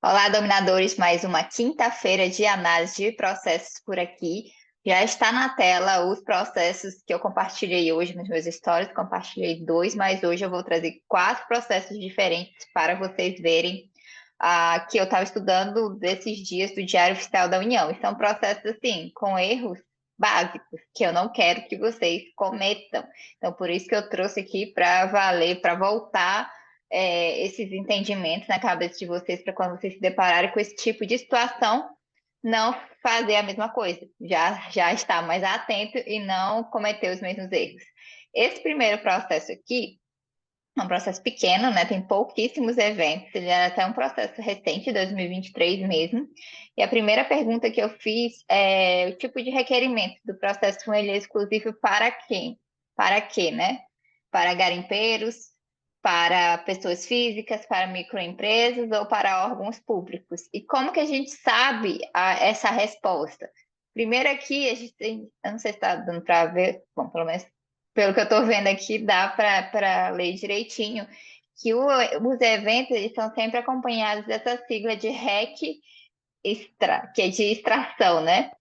Olá, dominadores, mais uma quinta-feira de análise de processos por aqui. Já está na tela os processos que eu compartilhei hoje nos meus stories. Compartilhei dois, mas hoje eu vou trazer quatro processos diferentes para vocês verem que eu estava estudando desses dias do Diário Oficial da União. E são processos, assim, com erros básicos, que eu não quero que vocês cometam. Então, por isso que eu trouxe aqui para valer, para voltar esses entendimentos na cabeça de vocês para quando vocês se depararem com esse tipo de situação, não fazer a mesma coisa, já estar mais atento e não cometer os mesmos erros. Esse primeiro processo aqui é um processo pequeno, né? Tem pouquíssimos eventos, ele é até um processo recente, 2023 mesmo. E a primeira pergunta que eu fiz é o tipo de requerimento do processo ele é exclusivo para quem? Para quê, né? Para garimpeiros, para pessoas físicas, para microempresas ou para órgãos públicos. E como que a gente sabe essa resposta? Primeiro aqui, a gente tem, eu não sei se está dando para ver, bom, pelo menos pelo que eu estou vendo aqui, dá para ler direitinho que os eventos eles são sempre acompanhados dessa sigla de REC extra, que é de extração, né?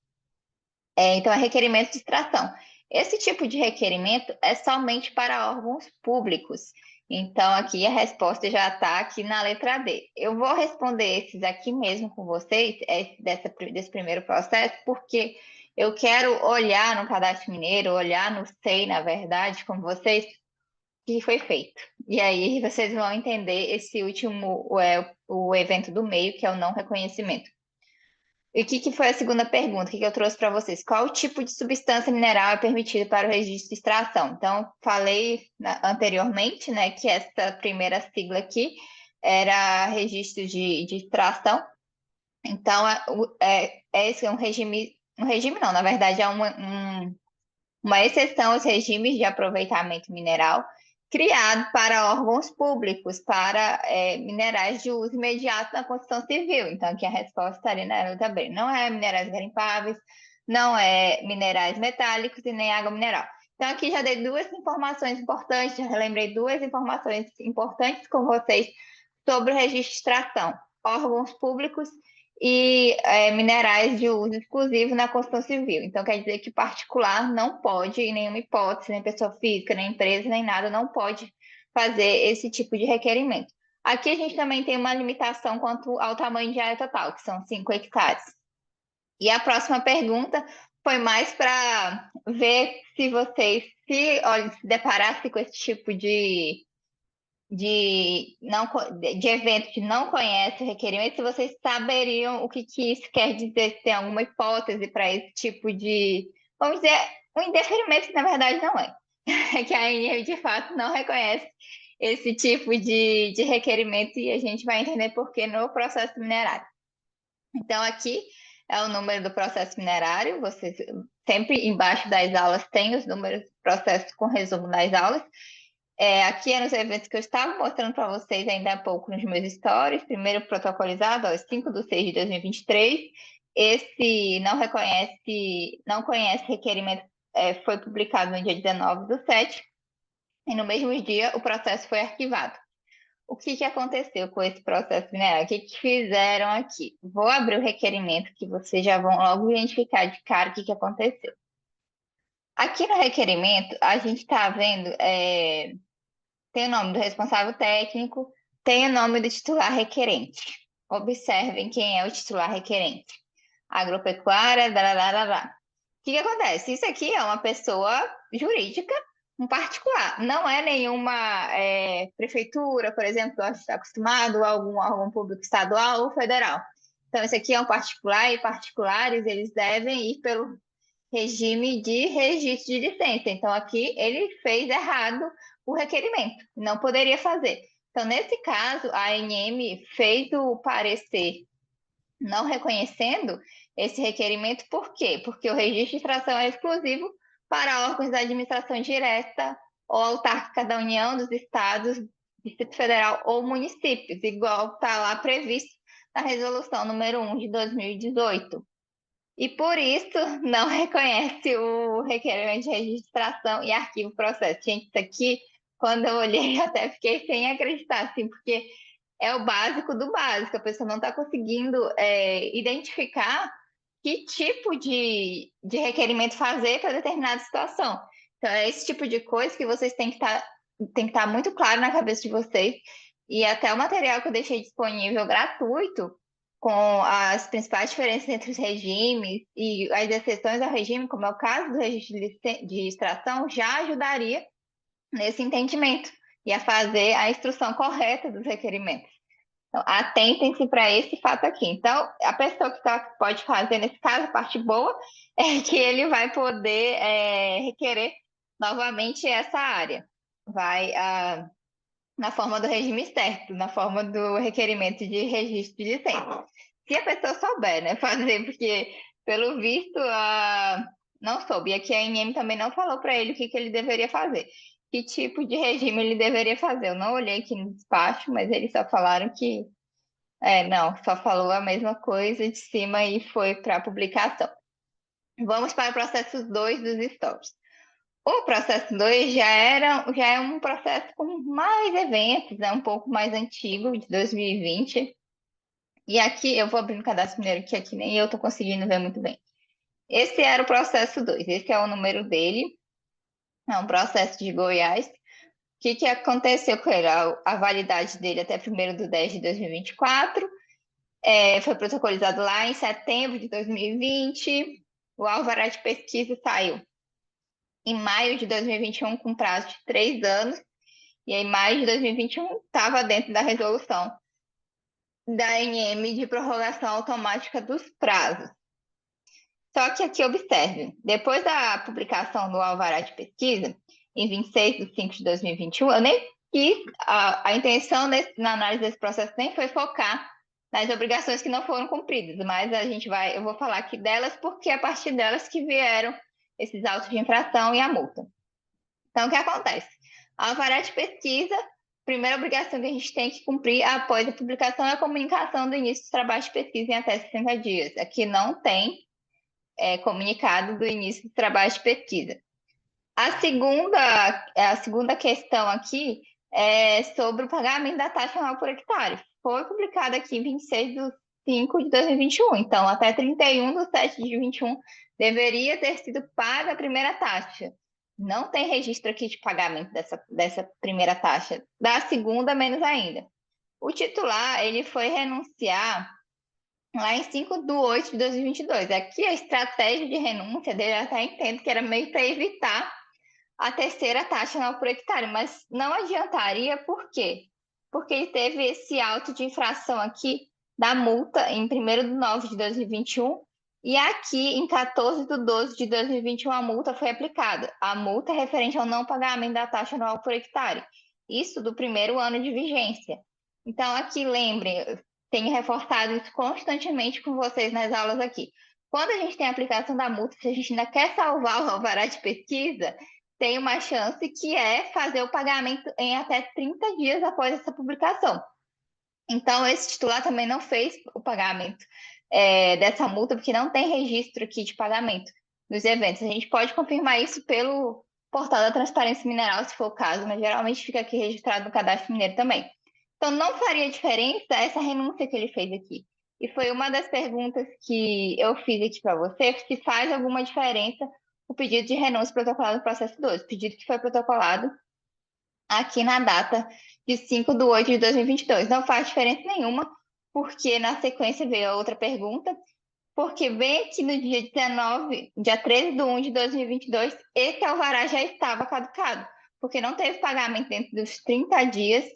Então, é requerimento de extração. Esse tipo de requerimento é somente para órgãos públicos. Então, aqui a resposta já está aqui na letra D. Eu vou responder esses aqui mesmo com vocês, desse primeiro processo, porque eu quero olhar no Cadastro Mineiro, olhar no SEI, na verdade, com vocês, o que foi feito. E aí vocês vão entender esse último, o evento do meio, que é o não reconhecimento. E o que foi a segunda pergunta que eu trouxe para vocês? Qual tipo de substância mineral é permitido para o registro de extração? Então, falei anteriormente, né, que essa primeira sigla aqui era registro de extração. Então, esse é um regime não, na verdade é uma exceção aos regimes de aproveitamento mineral criado para órgãos públicos, para minerais de uso imediato na construção civil. Então, aqui a resposta está ali na letra B. Não é minerais garimpáveis, não é minerais metálicos e nem água mineral. Então, aqui já dei duas informações importantes, já relembrei duas informações importantes com vocês sobre o registro de extração, órgãos públicos e minerais de uso exclusivo na construção civil. Então, quer dizer que particular não pode, em nenhuma hipótese, nem pessoa física, nem empresa, nem nada, não pode fazer esse tipo de requerimento. Aqui a gente também tem uma limitação quanto ao tamanho de área total, que são 5 hectares. E a próxima pergunta foi mais para ver se vocês se deparassem com esse tipo de evento que não conhece o requerimento, se vocês saberiam o que isso quer dizer, se tem alguma hipótese para esse tipo de, vamos dizer, um indeferimento que na verdade não é. É que a ANM de fato não reconhece esse tipo de requerimento e a gente vai entender por que no processo minerário. Então, aqui é o número do processo minerário, vocês sempre embaixo das aulas tem os números do processo com resumo das aulas. Aqui é nos eventos que eu estava mostrando para vocês ainda há pouco nos meus stories. Primeiro protocolizado, 5 de 6 de 2023. Esse não conhece requerimento, foi publicado no dia 19 do 7. E no mesmo dia o processo foi arquivado. O que aconteceu com esse processo mineral? O que fizeram aqui? Vou abrir o requerimento que vocês já vão logo identificar de cara o que aconteceu. Aqui no requerimento, a gente está vendo tem o nome do responsável técnico, tem o nome do titular requerente. Observem quem é o titular requerente. Agropecuária, blá. O que acontece? Isso aqui é uma pessoa jurídica, um particular. Não é nenhuma prefeitura, por exemplo, que a gente está acostumado, ou algum órgão público estadual ou federal. Então, isso aqui é um particular e particulares, eles devem ir pelo regime de registro de licença. Então, aqui ele fez errado o requerimento, não poderia fazer. Então, nesse caso, a ANM fez o parecer não reconhecendo esse requerimento, por quê? Porque o registro de extração é exclusivo para órgãos da administração direta ou autárquica da União, dos estados, Distrito Federal ou municípios, igual está lá previsto na resolução número 1 de 2018. E por isso não reconhece o requerimento de registração e arquivo o processo. Gente, isso aqui, quando eu olhei, eu até fiquei sem acreditar, assim, porque é o básico do básico. A pessoa não está conseguindo identificar que tipo de requerimento fazer para determinada situação. Então, é esse tipo de coisa que vocês têm que estar muito claro na cabeça de vocês. E até o material que eu deixei disponível gratuito, com as principais diferenças entre os regimes e as exceções ao regime, como é o caso do registro de extração, já ajudaria nesse entendimento e a fazer a instrução correta dos requerimentos. Então, atentem-se para esse fato aqui. Então, a pessoa que pode fazer, nesse caso, a parte boa é que ele vai poder requerer novamente essa área. Vai na forma do regime certo, na forma do requerimento de registro de licença. Se a pessoa souber, né, fazer, porque, pelo visto, não soube. E aqui a ANM também não falou para ele o que ele deveria fazer. Que tipo de regime ele deveria fazer. Eu não olhei aqui no despacho, mas eles só falaram que não, só falou a mesma coisa de cima e foi para a publicação. Vamos para o processo 2 dos stories. O processo 2 já é um processo com mais eventos, é um pouco mais antigo, de 2020. E aqui, eu vou abrir no cadastro mineiro, que aqui nem eu estou conseguindo ver muito bem. Esse era o processo 2, esse é o número dele, é um processo de Goiás. O que aconteceu com ele? A validade dele até 1º de 10 de 2024. Foi protocolizado lá em setembro de 2020. O alvará de pesquisa saiu em maio de 2021 com prazo de 3 anos. E em maio de 2021 estava dentro da resolução da ANM de prorrogação automática dos prazos. Só que aqui observe, depois da publicação do alvará de pesquisa, em 26/5/2021, eu nem quis, a intenção na análise desse processo nem foi focar nas obrigações que não foram cumpridas, mas eu vou falar aqui delas porque é a partir delas que vieram esses autos de infração e a multa. Então, o que acontece? A alvará de pesquisa, a primeira obrigação que a gente tem que cumprir após a publicação é a comunicação do início dos trabalhos de pesquisa em até 60 dias. Aqui não tem comunicado do início do trabalho de pesquisa. A segunda questão aqui é sobre o pagamento da taxa anual por hectare. Foi publicado aqui em 26/5/2021, então até 31/7/2021 deveria ter sido paga a primeira taxa. Não tem registro aqui de pagamento dessa primeira taxa. Da segunda, menos ainda. O titular, ele foi renunciar lá em 5/8/2022. Aqui a estratégia de renúncia dele, eu até entendo que era meio para evitar a terceira taxa anual por hectare, mas não adiantaria, por quê? Porque ele teve esse auto de infração aqui da multa em 1º de 9/2021 e aqui em 14/12/2021 a multa foi aplicada. A multa é referente ao não pagamento da taxa anual por hectare. Isso do primeiro ano de vigência. Então, aqui, lembrem, tenho reforçado isso constantemente com vocês nas aulas aqui. Quando a gente tem a aplicação da multa, se a gente ainda quer salvar o alvará de pesquisa, tem uma chance que é fazer o pagamento em até 30 dias após essa publicação. Então, esse titular também não fez o pagamento dessa multa, porque não tem registro aqui de pagamento dos eventos. A gente pode confirmar isso pelo portal da Transparência Mineral, se for o caso, mas geralmente fica aqui registrado no Cadastro Mineiro também. Então, não faria diferença essa renúncia que ele fez aqui. E foi uma das perguntas que eu fiz aqui para você, se faz alguma diferença o pedido de renúncia protocolado no processo 12, pedido que foi protocolado aqui na data de 5/8/2022. Não faz diferença nenhuma, porque na sequência veio a outra pergunta, porque vem aqui no dia 13/1/2022, esse alvará já estava caducado, porque não teve pagamento dentro dos 30 dias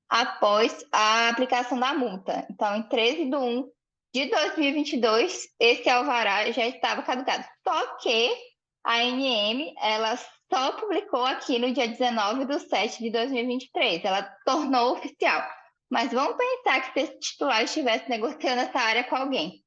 após a aplicação da multa. Então, em 13/1/2022, esse alvará já estava caducado. Só que a ANM, ela só publicou aqui no dia 19/7/2023. Ela tornou oficial. Mas vamos pensar que se esse titular estivesse negociando essa área com alguém,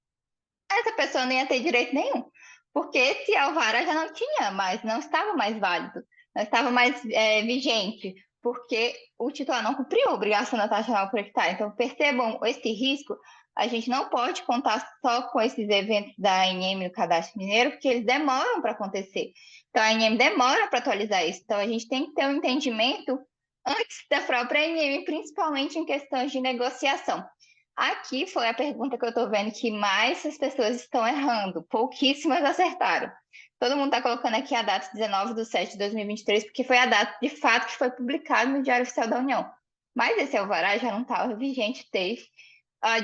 essa pessoa não ia ter direito nenhum, porque esse alvará já não tinha mais, não estava mais válido, não estava mais vigente, porque o titular não cumpriu a obrigação da taxa anual por hectare. Então, percebam esse risco. A gente não pode contar só com esses eventos da ANM no Cadastro Mineiro, porque eles demoram para acontecer. Então, a ANM demora para atualizar isso. Então, a gente tem que ter um entendimento antes da própria ANM, principalmente em questões de negociação. Aqui foi a pergunta que eu estou vendo que mais as pessoas estão errando, pouquíssimas acertaram. Todo mundo está colocando aqui a data 19/7/2023, porque foi a data de fato que foi publicado no Diário Oficial da União. Mas esse alvará já não estava vigente desde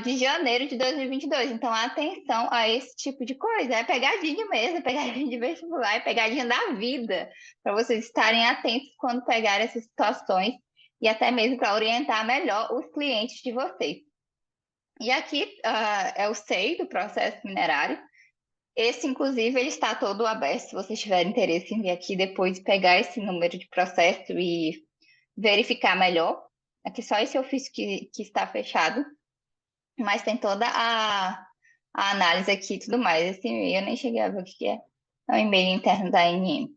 de janeiro de 2022. Então, atenção a esse tipo de coisa. É pegadinha mesmo, é pegadinha de vestibular, é pegadinha da vida, para vocês estarem atentos quando pegarem essas situações e até mesmo para orientar melhor os clientes de vocês. E aqui é o SEI do processo minerário. Esse, inclusive, ele está todo aberto. Se vocês tiverem interesse em vir aqui depois pegar esse número de processo e verificar melhor. Aqui só esse ofício que está fechado, mas tem toda a análise aqui e tudo mais. Esse e-mail eu nem cheguei a ver o que é. É um e-mail interno da ANM.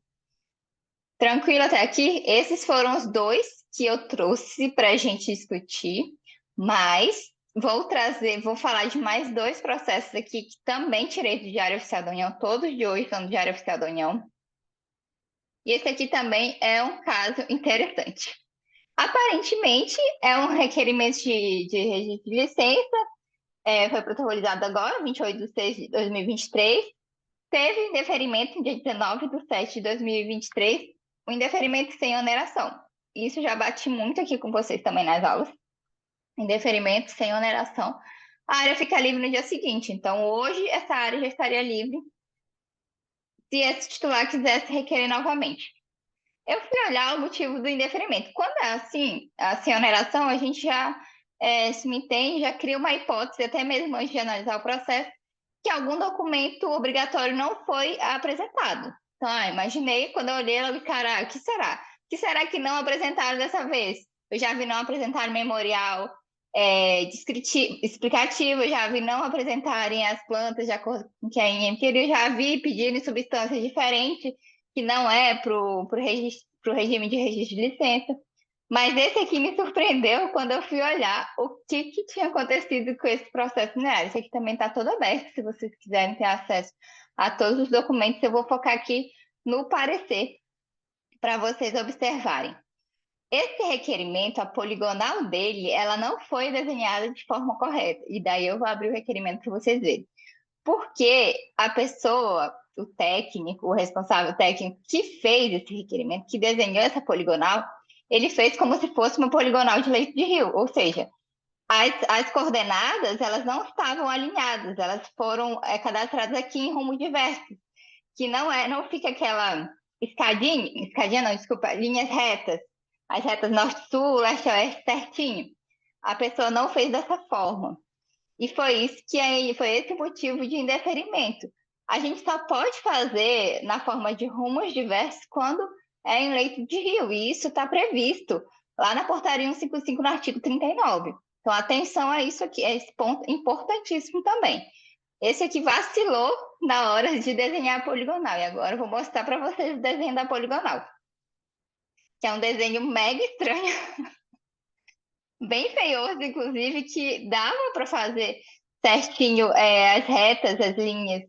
Tranquilo até aqui? Esses foram os dois que eu trouxe para a gente discutir, mas vou falar de mais dois processos aqui que também tirei do Diário Oficial da União, todos de hoje estão no Diário Oficial da União. E esse aqui também é um caso interessante. Aparentemente, é um requerimento de registro de licença, foi protocolizado agora, 28/6/2023. Teve indeferimento no dia 19/7/2023, o indeferimento sem oneração. Isso já bati muito aqui com vocês também nas aulas. Indeferimento sem oneração. A área fica livre no dia seguinte. Então, hoje, essa área já estaria livre se esse titular quisesse requerer novamente. Eu fui olhar o motivo do indeferimento. Quando é assim, a sem oneração, a gente já se me entende, já cria uma hipótese, até mesmo antes de analisar o processo, que algum documento obrigatório não foi apresentado. Então, imaginei, quando eu olhei, eu vi, cara, o que será? O que será que não apresentaram dessa vez? Eu já vi não apresentar memorial explicativo, eu já vi não apresentarem as plantas de acordo com o que a INM queria, eu já vi pedirem substâncias diferentes, que não é para o regime de registro de licença. Mas esse aqui me surpreendeu quando eu fui olhar o que tinha acontecido com esse processo minerário. Esse aqui também está todo aberto, se vocês quiserem ter acesso a todos os documentos. Eu vou focar aqui no parecer para vocês observarem. Esse requerimento, a poligonal dele, ela não foi desenhada de forma correta. E daí eu vou abrir o requerimento para vocês verem. Porque a pessoa, o técnico, o responsável técnico que fez esse requerimento, que desenhou essa poligonal, ele fez como se fosse uma poligonal de leito de rio, ou seja, as coordenadas elas não estavam alinhadas, elas foram cadastradas aqui em rumo diverso, que não fica aquela escadinha não, desculpa, linhas retas, as retas norte-sul, leste-oeste certinho. A pessoa não fez dessa forma. E foi esse o motivo de indeferimento. A gente só pode fazer na forma de rumos diversos quando é em leito de rio, e isso está previsto lá na portaria 155, no artigo 39. Então, atenção a isso aqui, é esse ponto importantíssimo também. Esse aqui vacilou na hora de desenhar a poligonal, e agora eu vou mostrar para vocês o desenho da poligonal, que é um desenho mega estranho, bem feioso, inclusive, que dava para fazer certinho as retas, as linhas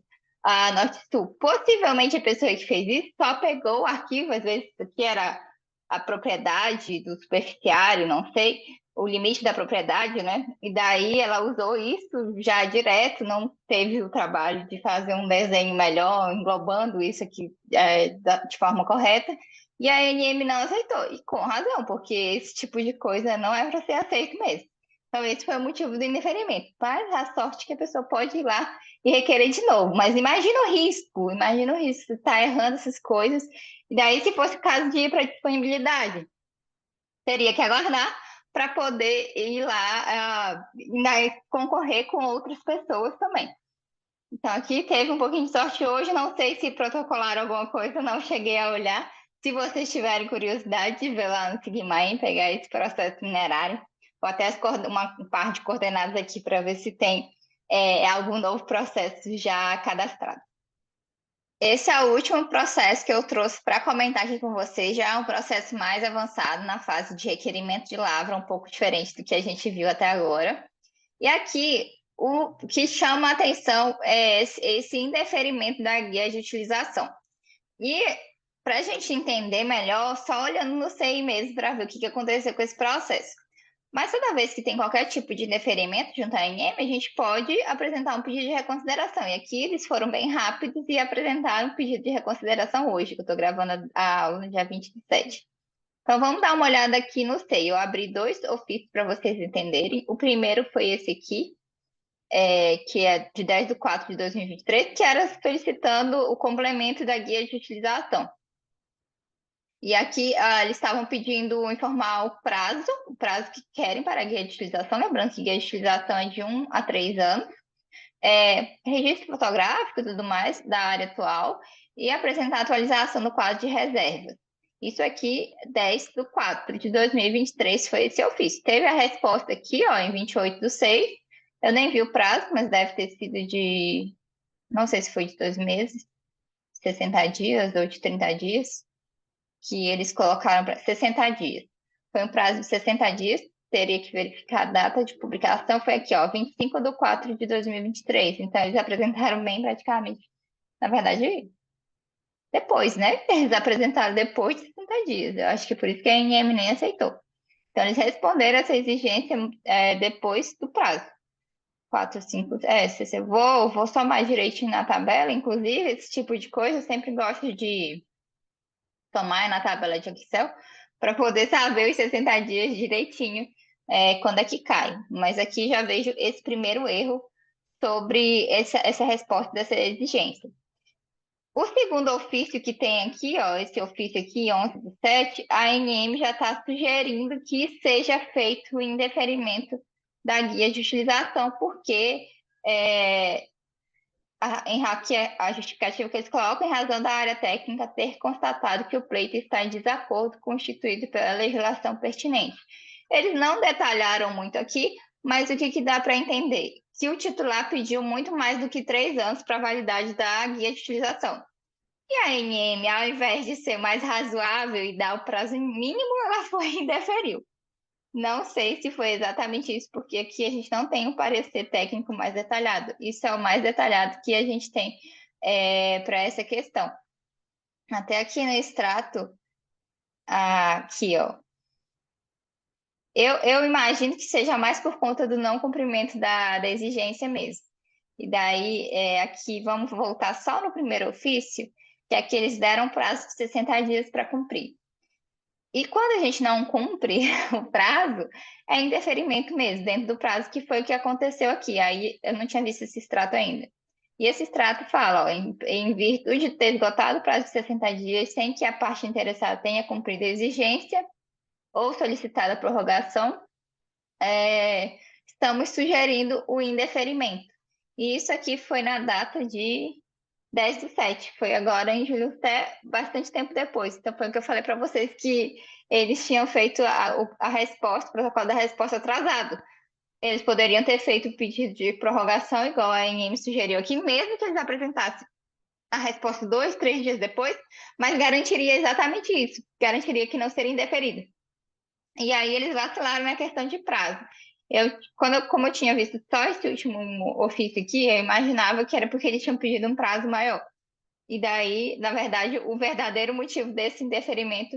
norte-sul. Possivelmente a pessoa que fez isso só pegou o arquivo, às vezes isso aqui era a propriedade do superficiário, não sei, o limite da propriedade, né? E daí ela usou isso já direto, não teve o trabalho de fazer um desenho melhor, englobando isso aqui de forma correta. E a ANM não aceitou, e com razão, porque esse tipo de coisa não é para ser aceito mesmo. Então, esse foi o motivo do indeferimento. Mas a sorte que a pessoa pode ir lá e requerer de novo. Mas imagina o risco de estar errando essas coisas. E daí, se fosse o caso de ir para disponibilidade, teria que aguardar para poder ir lá concorrer com outras pessoas também. Então, aqui teve um pouquinho de sorte hoje. Não sei se protocolaram alguma coisa, não cheguei a olhar. Se vocês tiverem curiosidade de ver lá no Sigmaem, pegar esse processo minerário, ou até uma parte de coordenadas aqui para ver se tem algum novo processo já cadastrado. Esse é o último processo que eu trouxe para comentar aqui com vocês. Já é um processo mais avançado na fase de requerimento de lavra, um pouco diferente do que a gente viu até agora. E aqui, o que chama a atenção é esse indeferimento da guia de utilização. E Para a gente entender melhor, só olhando no CI mesmo para ver o que aconteceu com esse processo. Mas toda vez que tem qualquer tipo de indeferimento junto à ANM, a gente pode apresentar um pedido de reconsideração. E aqui eles foram bem rápidos e apresentaram um pedido de reconsideração hoje, que eu estou gravando a aula no dia 27. Então vamos dar uma olhada aqui no SEI. Eu abri dois ofícios para vocês entenderem. O primeiro foi esse aqui, que é de 10/4/2023, que era solicitando o complemento da guia de utilização. E aqui eles estavam pedindo informar o prazo que querem para a guia de utilização, lembrando que guia de utilização é de 1 a 3 anos, registro fotográfico e tudo mais da área atual, e apresentar a atualização do quadro de reservas. Isso aqui, 10/4/2023, foi esse ofício. Teve a resposta aqui, ó, em 28/6. Eu nem vi o prazo, mas deve ter sido de, não sei se foi de 2 meses, 60 dias ou de 30 dias, que eles colocaram para 60 dias. Foi um prazo de 60 dias, teria que verificar a data de publicação, foi aqui, ó, 25/4/2023. Então, eles apresentaram bem praticamente, na verdade, depois, né? Eles apresentaram depois de 60 dias. Eu acho que por isso que a ANM nem aceitou. Então, eles responderam essa exigência depois do prazo. 4, 5, se eu vou somar direitinho na tabela, inclusive, esse tipo de coisa, eu sempre gosto de tomar na tabela de Excel para poder saber os 60 dias direitinho, quando é que cai. Mas aqui já vejo esse primeiro erro sobre essa resposta dessa exigência. O segundo ofício que tem aqui, ó, esse ofício aqui, 11/7, a ANM já está sugerindo que seja feito o indeferimento da guia de utilização, porque a justificativa que eles colocam em razão da área técnica ter constatado que o pleito está em desacordo constituído pela legislação pertinente. Eles não detalharam muito aqui, mas o que dá para entender? Que o titular pediu muito mais do que 3 anos para a validade da guia de utilização. E a ANM, ao invés de ser mais razoável e dar o prazo mínimo, ela foi e indeferiu. Não sei se foi exatamente isso, porque aqui a gente não tem um parecer técnico mais detalhado. Isso é o mais detalhado que a gente tem para essa questão. Até aqui no extrato, aqui, ó. Eu imagino que seja mais por conta do não cumprimento da exigência mesmo. E daí, aqui, vamos voltar só no primeiro ofício, que aqui eles deram prazo de 60 dias para cumprir. E quando a gente não cumpre o prazo, é indeferimento mesmo, dentro do prazo, que foi o que aconteceu aqui. Aí eu não tinha visto esse extrato ainda. E esse extrato fala, ó, em virtude de ter esgotado o prazo de 60 dias sem que a parte interessada tenha cumprido a exigência ou solicitado a prorrogação, estamos sugerindo o indeferimento. E isso aqui foi na data de 10/7, foi agora em julho, até bastante tempo depois. Então, foi o que eu falei para vocês, que eles tinham feito a resposta, o protocolo da resposta atrasado. Eles poderiam ter feito o pedido de prorrogação, igual a ANM sugeriu aqui, mesmo que eles apresentassem a resposta 2, 3 dias depois, mas garantiria exatamente isso, garantiria que não seria indeferido. E aí eles vacilaram na questão de prazo. Como eu tinha visto só esse último ofício aqui, eu imaginava que era porque eles tinham pedido um prazo maior. E daí, na verdade, o verdadeiro motivo desse indeferimento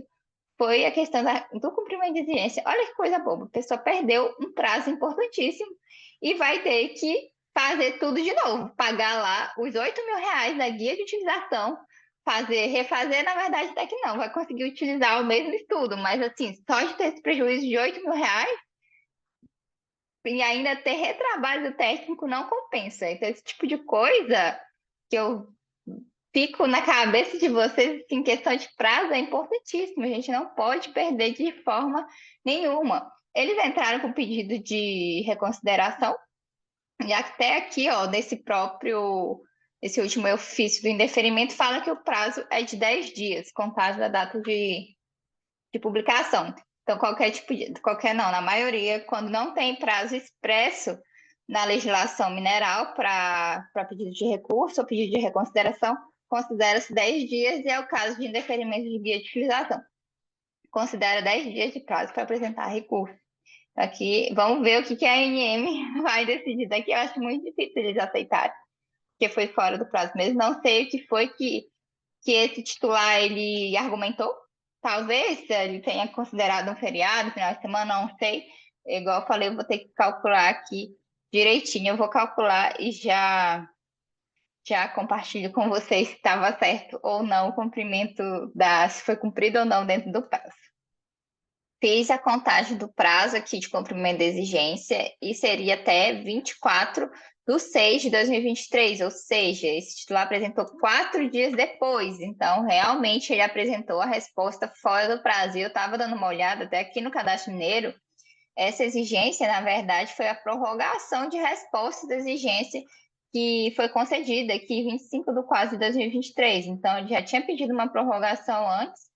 foi a questão do cumprimento de exigência. Olha que coisa boba, a pessoa perdeu um prazo importantíssimo e vai ter que fazer tudo de novo, pagar lá os 8.000 reais da guia de utilização, refazer, na verdade, até que não, vai conseguir utilizar o mesmo estudo, mas assim, só de ter esse prejuízo de 8.000 reais e ainda ter retrabalho técnico não compensa. Então, esse tipo de coisa que eu fico na cabeça de vocês, em questão de prazo, é importantíssimo. A gente não pode perder de forma nenhuma. Eles entraram com pedido de reconsideração, e até aqui, ó, esse último ofício do indeferimento, fala que o prazo é de 10 dias, contado da data de publicação. Então, qualquer não, na maioria, quando não tem prazo expresso na legislação mineral para pedido de recurso ou pedido de reconsideração, considera-se 10 dias e é o caso de indeferimento de guia de utilização. Considera 10 dias de prazo para apresentar recurso. Aqui, vamos ver o que a ANM vai decidir daqui. Eu acho muito difícil eles aceitarem, porque foi fora do prazo mesmo. Não sei o que foi que que esse titular ele argumentou. Talvez ele tenha considerado um feriado, final de semana, não sei. Igual eu falei, eu vou ter que calcular aqui direitinho. Eu vou calcular e já compartilho com vocês se estava certo ou não o cumprimento se foi cumprido ou não dentro do prazo. Fiz a contagem do prazo aqui de cumprimento da exigência e seria até 24/6/2023, ou seja, esse titular apresentou 4 dias depois, então realmente ele apresentou a resposta fora do prazo. E eu estava dando uma olhada até aqui no Cadastro Mineiro, essa exigência, na verdade, foi a prorrogação de resposta da exigência que foi concedida aqui 25/4/2023. Então, ele já tinha pedido uma prorrogação antes,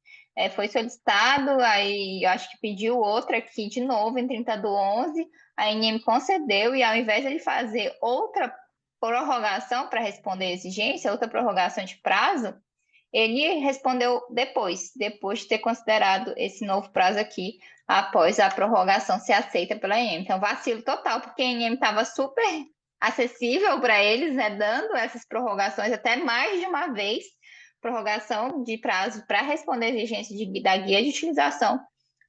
foi solicitado, aí eu acho que pediu outra aqui de novo em 30/11, a ANM concedeu, e ao invés de ele fazer outra prorrogação para responder a exigência, outra prorrogação de prazo, ele respondeu depois de ter considerado esse novo prazo aqui, após a prorrogação ser aceita pela ANM. Então, vacilo total, porque a ANM estava super acessível para eles, né, dando essas prorrogações até mais de uma vez, prorrogação de prazo para responder a exigência da guia de utilização,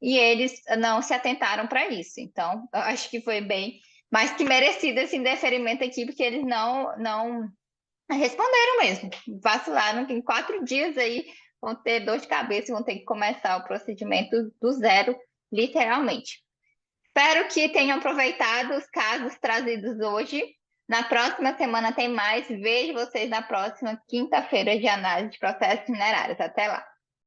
e eles não se atentaram para isso. Então, eu acho que foi bem mais que merecido esse indeferimento aqui, porque eles não responderam mesmo, vacilaram, tem 4 dias aí, vão ter dor de cabeça, vão ter que começar o procedimento do zero, literalmente. Espero que tenham aproveitado os casos trazidos hoje. Na próxima semana tem mais. Vejo vocês na próxima quinta-feira de análise de processos minerários. Até lá.